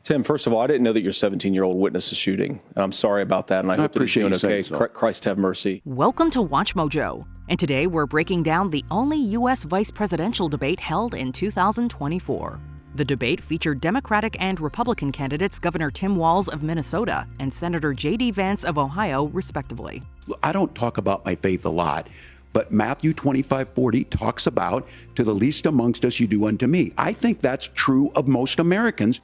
Tim, first of all, I didn't know that your 17-year-old witnessed a shooting, and I'm sorry about that, and I hope that he's doing okay. Christ have mercy. Welcome to Watch Mojo, and today we're breaking down the only U.S. vice presidential debate held in 2024. The debate featured Democratic and Republican candidates Governor Tim Walz of Minnesota and Senator J.D. Vance of Ohio, respectively. I don't talk about my faith a lot, but Matthew 25:40 talks about, to the least amongst us you do unto me. I think that's true of most Americans.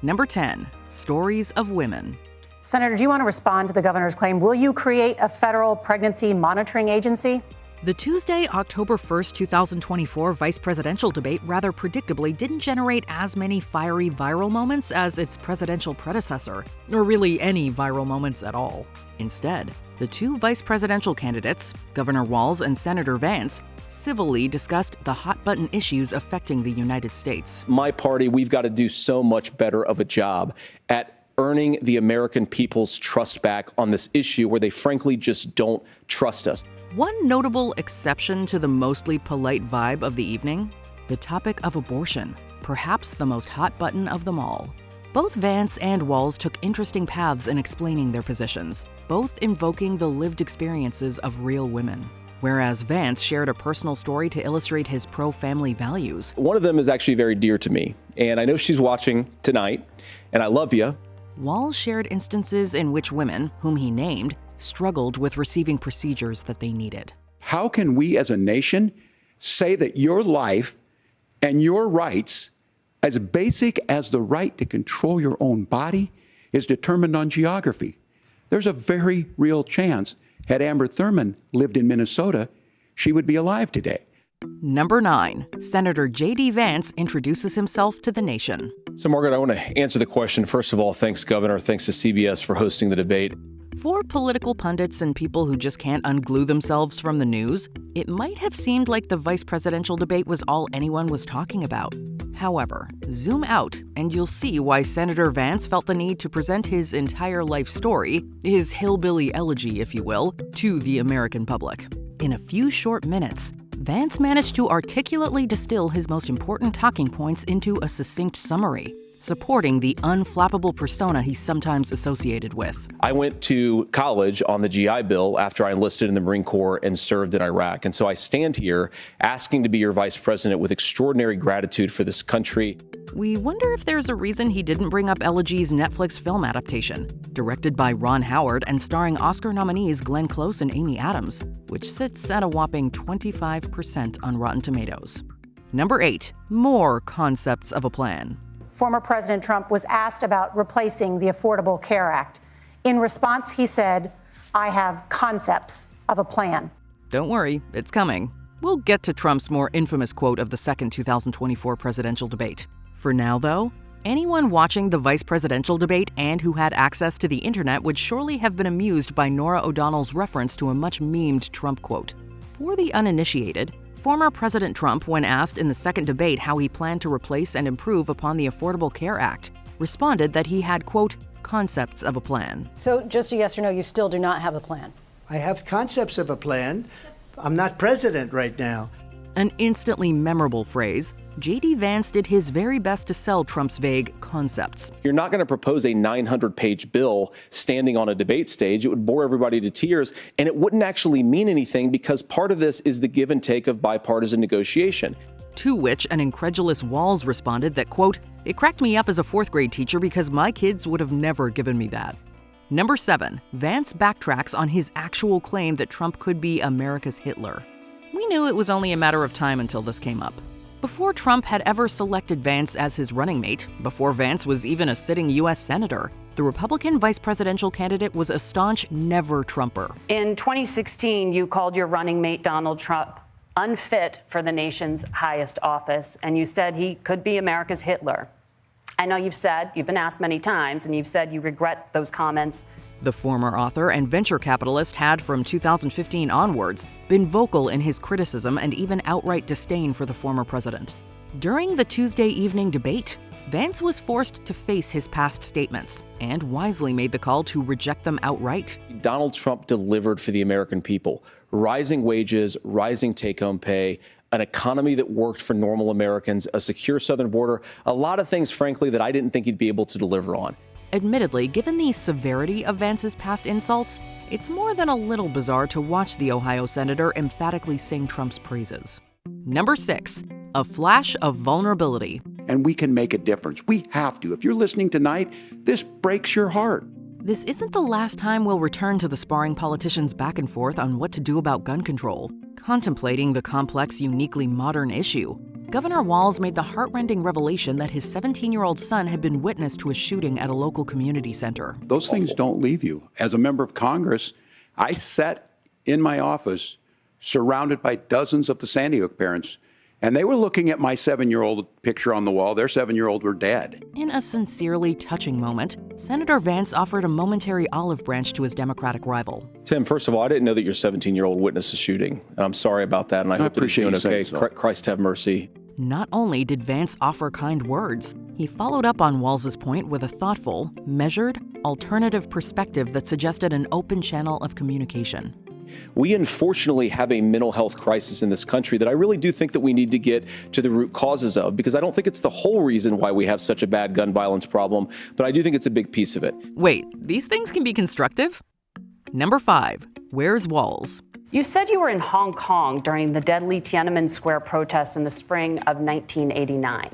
Number 10, Stories of Women. Senator, do you want to respond to the governor's claim? Will you create a federal pregnancy monitoring agency? The Tuesday, October 1st, 2024 vice presidential debate rather predictably didn't generate as many fiery viral moments as its presidential predecessor, or really any viral moments at all. Instead, the two vice presidential candidates, Governor Walz and Senator Vance, civilly discussed the hot-button issues affecting the United States. My party, we've got to do so much better of a job at earning the American people's trust back on this issue where they frankly just don't trust us. One notable exception to the mostly polite vibe of the evening, the topic of abortion, perhaps the most hot button of them all. Both Vance and Walz took interesting paths in explaining their positions, both invoking the lived experiences of real women. Whereas Vance shared a personal story to illustrate his pro-family values. One of them is actually very dear to me, and I know she's watching tonight, and I love you. Walz shared instances in which women, whom he named, struggled with receiving procedures that they needed. How can we as a nation say that your life and your rights, as basic as the right to control your own body, is determined on geography? There's a very real chance, had Amber Thurman lived in Minnesota, she would be alive today. Number 9, Senator J.D. Vance introduces himself to the nation. So, Margaret, I want to answer the question. First of all, thanks, Governor. Thanks to CBS for hosting the debate. For political pundits and people who just can't unglue themselves from the news, it might have seemed like the vice presidential debate was all anyone was talking about. However, zoom out and you'll see why Senator Vance felt the need to present his entire life story, his hillbilly elegy, if you will, to the American public. In a few short minutes, Vance managed to articulately distill his most important talking points into a succinct summary, supporting the unflappable persona he's sometimes associated with. I went to college on the GI Bill after I enlisted in the Marine Corps and served in Iraq. And so I stand here asking to be your vice president with extraordinary gratitude for this country. We wonder if there's a reason he didn't bring up Elegy's Netflix film adaptation, directed by Ron Howard and starring Oscar nominees Glenn Close and Amy Adams, which sits at a whopping 25% on Rotten Tomatoes. Number 8, more concepts of a plan. Former President Trump was asked about replacing the Affordable Care Act. In response, he said, "I have concepts of a plan." Don't worry, it's coming. We'll get to Trump's more infamous quote of the second 2024 presidential debate. For now, though, anyone watching the vice presidential debate and who had access to the internet would surely have been amused by Norah O'Donnell's reference to a much-memed Trump quote. For the uninitiated, former President Trump, when asked in the second debate how he planned to replace and improve upon the Affordable Care Act, responded that he had, quote, concepts of a plan. So just a yes or no, you still do not have a plan? I have concepts of a plan. I'm not president right now. An instantly memorable phrase, J.D. Vance did his very best to sell Trump's vague concepts. You're not going to propose a 900-page bill standing on a debate stage. It would bore everybody to tears, and it wouldn't actually mean anything because part of this is the give and take of bipartisan negotiation. To which an incredulous Walz responded that, quote, "It cracked me up as a fourth-grade teacher because my kids would have never given me that." Number 7, Vance backtracks on his actual claim that Trump could be America's Hitler. We knew it was only a matter of time until this came up. Before Trump had ever selected Vance as his running mate, before Vance was even a sitting U.S. senator, the Republican vice presidential candidate was a staunch never-Trumper. In 2016, you called your running mate Donald Trump unfit for the nation's highest office, and you said he could be America's Hitler. I know you've been asked many times, and you've said you regret those comments. The former author and venture capitalist had, from 2015 onwards, been vocal in his criticism and even outright disdain for the former president. During the Tuesday evening debate, Vance was forced to face his past statements and wisely made the call to reject them outright. Donald Trump delivered for the American people. Rising wages, rising take-home pay, an economy that worked for normal Americans, a secure southern border, a lot of things, frankly, that I didn't think he'd be able to deliver on. Admittedly, given the severity of Vance's past insults, it's more than a little bizarre to watch the Ohio senator emphatically sing Trump's praises. Number 6, a flash of vulnerability. And we can make a difference. We have to. If you're listening tonight, this breaks your heart. This isn't the last time we'll return to the sparring politicians back and forth on what to do about gun control. Contemplating the complex, uniquely modern issue, Governor Walz made the heart-rending revelation that his 17-year-old son had been witness to a shooting at a local community center. Those things don't leave you. As a member of Congress, I sat in my office surrounded by dozens of the Sandy Hook parents, and they were looking at my 7-year-old picture on the wall. Their 7-year-old were dead. In a sincerely touching moment, Senator Vance offered a momentary olive branch to his Democratic rival. Tim, first of all, I didn't know that your 17-year-old witnessed a shooting, and I'm sorry about that, and I hope that he's doing okay. Christ have mercy. Not only did Vance offer kind words, he followed up on Walz's point with a thoughtful, measured, alternative perspective that suggested an open channel of communication. We unfortunately have a mental health crisis in this country that I really do think that we need to get to the root causes of, because I don't think it's the whole reason why we have such a bad gun violence problem, but I do think it's a big piece of it. Wait, these things can be constructive? Number 5, where's Walz? You said you were in Hong Kong during the deadly Tiananmen Square protests in the spring of 1989.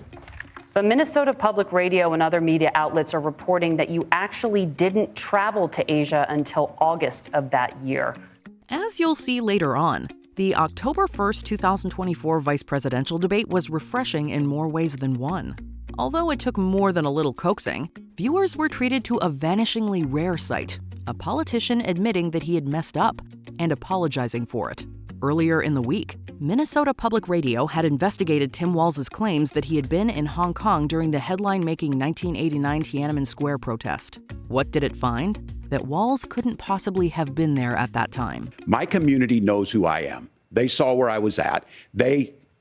But Minnesota Public Radio and other media outlets are reporting that you actually didn't travel to Asia until August of that year. As you'll see later on, the October 1st, 2024 vice presidential debate was refreshing in more ways than one. Although it took more than a little coaxing, viewers were treated to a vanishingly rare sight, a politician admitting that he had messed up and apologizing for it. Earlier in the week, Minnesota Public Radio had investigated Tim Walz's claims that he had been in Hong Kong during the headline-making 1989 Tiananmen Square protest. What did it find? That Walz couldn't possibly have been there at that time. My community knows who I am. They saw where I was at.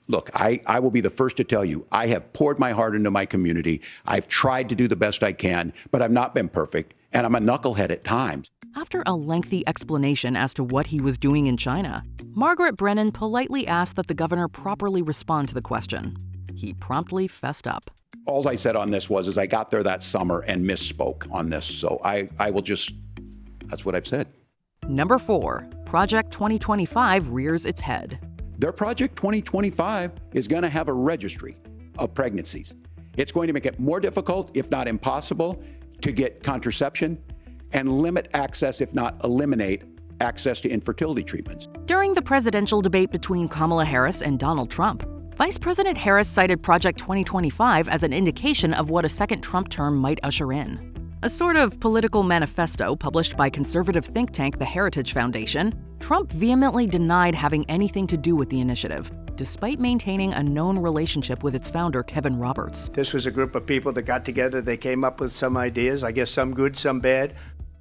Look, I will be the first to tell you, I have poured my heart into my community. I've tried to do the best I can, but I've not been perfect, and I'm a knucklehead at times. After a lengthy explanation as to what he was doing in China, Margaret Brennan politely asked that the governor properly respond to the question. He promptly fessed up. All I said on this was I got there that summer and misspoke on this, so I will just, that's what I've said. Number 4, Project 2025 rears its head. Their Project 2025 is going to have a registry of pregnancies. It's going to make it more difficult, if not impossible, to get contraception and limit access, if not eliminate, access to infertility treatments. During the presidential debate between Kamala Harris and Donald Trump, Vice President Harris cited Project 2025 as an indication of what a second Trump term might usher in. A sort of political manifesto published by conservative think tank the Heritage Foundation, Trump vehemently denied having anything to do with the initiative, despite maintaining a known relationship with its founder, Kevin Roberts. This was a group of people that got together. They came up with some ideas, I guess some good, some bad.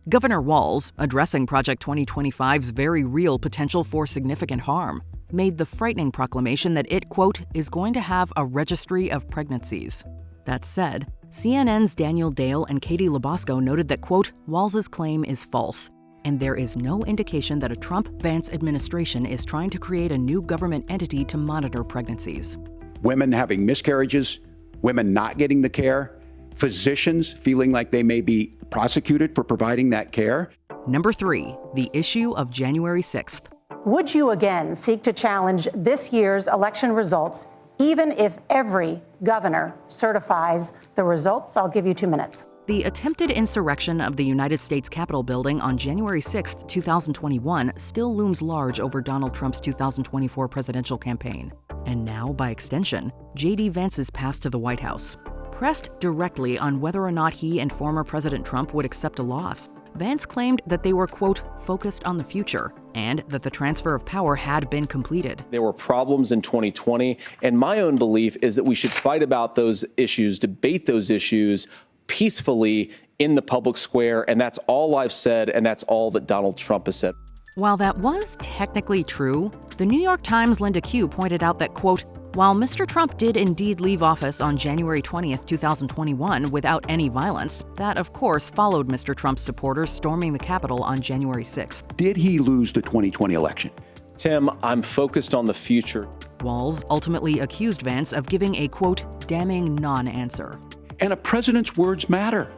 Governor Walz, addressing Project 2025's very real potential for significant harm, made the frightening proclamation that it, quote, is going to have a registry of pregnancies. That said, CNN's Daniel Dale and Katie Labosco noted that, quote, Walz's claim is false, and there is no indication that a Trump-Vance administration is trying to create a new government entity to monitor pregnancies. Women having miscarriages, women not getting the care, physicians feeling like they may be prosecuted for providing that care. Number 3, the issue of January 6th. Would you again seek to challenge this year's election results, even if every governor certifies the results? I'll give you 2 minutes. The attempted insurrection of the United States Capitol building on January 6, 2021 still looms large over Donald Trump's 2024 presidential campaign. And now, by extension, J.D. Vance's path to the White House. Pressed directly on whether or not he and former President Trump would accept a loss, Vance claimed that they were, quote, focused on the future, and that the transfer of power had been completed. There were problems in 2020, and my own belief is that we should fight about those issues, debate those issues peacefully in the public square, and that's all I've said, and that's all that Donald Trump has said. While that was technically true, the New York Times' Linda Q pointed out that, quote, while Mr. Trump did indeed leave office on January 20th, 2021 without any violence, that of course followed Mr. Trump's supporters storming the Capitol on January 6th. Did he lose the 2020 election? Tim, I'm focused on the future. Walz ultimately accused Vance of giving a, quote, damning non-answer. And a president's words matter.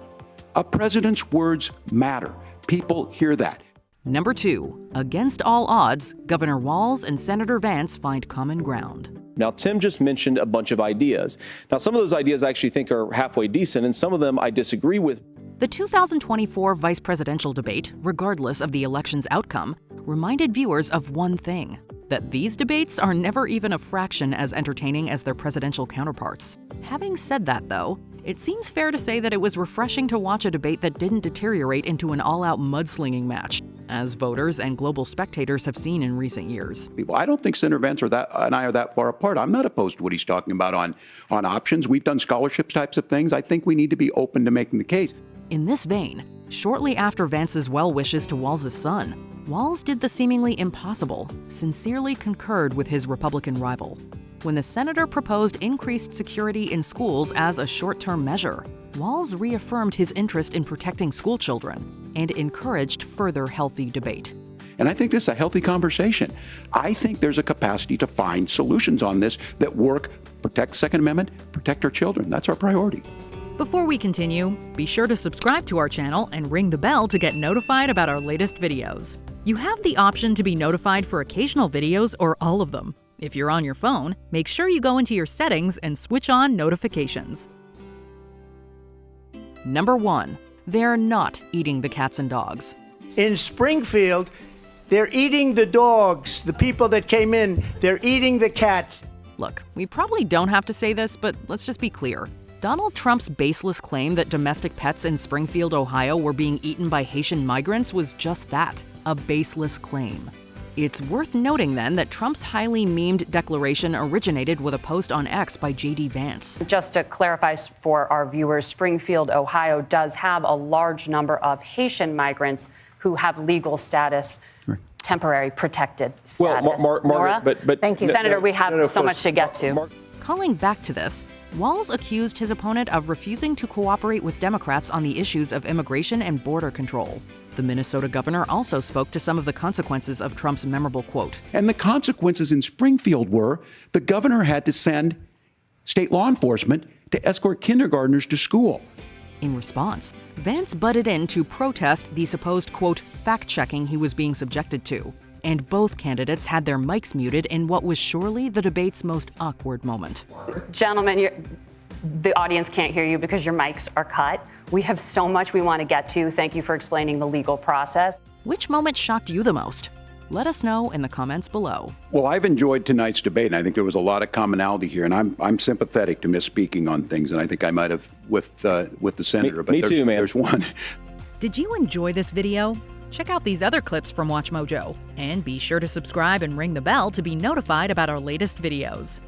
A president's words matter. People hear that. Number 2, against all odds, Governor Walz and Senator Vance find common ground. Now, Tim just mentioned a bunch of ideas. Now, some of those ideas I actually think are halfway decent, and some of them I disagree with. The 2024 vice presidential debate, regardless of the election's outcome, reminded viewers of one thing: that these debates are never even a fraction as entertaining as their presidential counterparts. Having said that, though, it seems fair to say that it was refreshing to watch a debate that didn't deteriorate into an all-out mudslinging match, as voters and global spectators have seen in recent years. I don't think Senator Vance and I are that far apart. I'm not opposed to what he's talking about on options. We've done scholarship types of things. I think we need to be open to making the case. In this vein, shortly after Vance's well wishes to Walz's son, Walz did the seemingly impossible, sincerely concurred with his Republican rival. When the senator proposed increased security in schools as a short-term measure, Walz reaffirmed his interest in protecting school children and encouraged further healthy debate. And I think this is a healthy conversation. I think there's a capacity to find solutions on this that work, protect the Second Amendment, protect our children. That's our priority. Before we continue, be sure to subscribe to our channel and ring the bell to get notified about our latest videos. You have the option to be notified for occasional videos or all of them. If you're on your phone, make sure you go into your settings and switch on notifications. Number 1, they're not eating the cats and dogs. In Springfield, they're eating the dogs. The people that came in, they're eating the cats. Look, we probably don't have to say this, but let's just be clear. Donald Trump's baseless claim that domestic pets in Springfield, Ohio were being eaten by Haitian migrants was just that, a baseless claim. It's worth noting then that Trump's highly memed declaration originated with a post on X by J.D. Vance. Just to clarify for our viewers, Springfield, Ohio does have a large number of Haitian migrants who have legal status, temporary protected status. Well, Margaret, but Thank you. Senator, we have so much to get to. Calling back to this, Walz accused his opponent of refusing to cooperate with Democrats on the issues of immigration and border control. The Minnesota governor also spoke to some of the consequences of Trump's memorable quote. And the consequences in Springfield were the governor had to send state law enforcement to escort kindergartners to school. In response, Vance butted in to protest the supposed, quote, fact-checking he was being subjected to. And both candidates had their mics muted in what was surely the debate's most awkward moment. Gentlemen, the audience can't hear you because your mics are cut. We have so much we want to get to. Thank you for explaining the legal process. Which moment shocked you the most? Let us know in the comments below. Well, I've enjoyed tonight's debate, and I think there was a lot of commonality here, and I'm sympathetic to misspeaking on things, and I think I might have with the senator. But me too, man. There's one. Did you enjoy this video? Check out these other clips from WatchMojo, and be sure to subscribe and ring the bell to be notified about our latest videos.